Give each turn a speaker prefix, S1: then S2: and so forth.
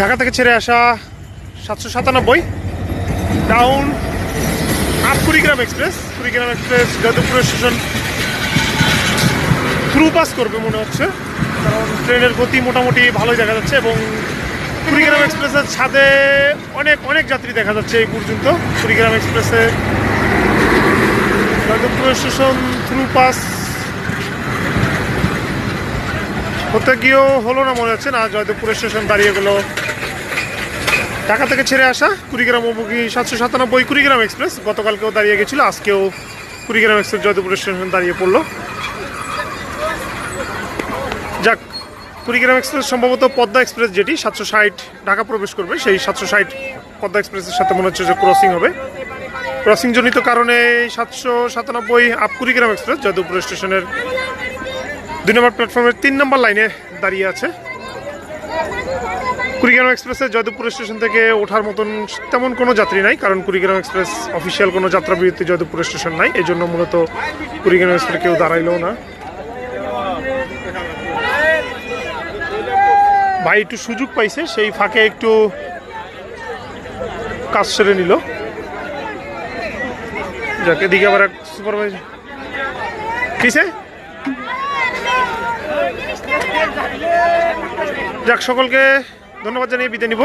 S1: ঢাকা থেকে ছেড়ে আসা 797 down up Kurigram express Jadavpur station through pass করবে মনে হচ্ছে, কারণ ট্রেনের গতি মোটামুটি ভালোই দেখা যাচ্ছে এবং কুড়িগ্রাম এক্সপ্রেসের ছাদে অনেক অনেক যাত্রী দেখা যাচ্ছে এই পর্যন্ত। কুড়িগ্রাম এক্সপ্রেসে যাদবপুর স্টেশন থ্রু পাস হতে গিয়েও হলো না মনে হচ্ছে, না যাদবপুর স্টেশন দাঁড়িয়ে গেল। ঢাকা থেকে ছেড়ে আসা কুড়িগ্রাম অভিমুখী 797 কুড়িগ্রাম এক্সপ্রেস গতকালকেও দাঁড়িয়ে গেছিলো, আজকেও কুড়িগ্রাম এক্সপ্রেস যাদবপুর স্টেশন দাঁড়িয়ে পড়লো। যাক, কুড়িগ্রাম এক্সপ্রেস সম্ভবত পদ্মা এক্সপ্রেস যেটি 760 ঢাকা প্রবেশ করবে, সেই 760 পদ্মা এক্সপ্রেসের সাথে মনে হচ্ছে যে ক্রসিং হবে। ক্রসিং জনিত কারণে 797 আপ কুড়িগ্রাম এক্সপ্রেস যাদবপুর স্টেশনের 2 নম্বর প্ল্যাটফর্মের 3 নম্বর লাইনে দাঁড়িয়ে আছে। কুড়িগ্রাম এক্সপ্রেসে যাদবপুর স্টেশন থেকে ওঠার মতন তেমন কোনো যাত্রী নাই, কারণ কুড়িগ্রাম এক্সপ্রেস অফিসিয়াল কোনো যাত্রা বিরতি যাদবপুর স্টেশন নাই, এই জন্য মূলত কুড়িগ্রাম এক্সপ্রেস কেউ দাঁড়াইলেও না। ভাই একটু সুযোগ পাইছে, সেই ফাঁকে একটু কাজ সেরে নিল। যাক, এদিকে আবার এক সুপারভাইজার কিসে। যাক, সকলকে ধন্যবাদ জানিয়ে বিদায় নিব।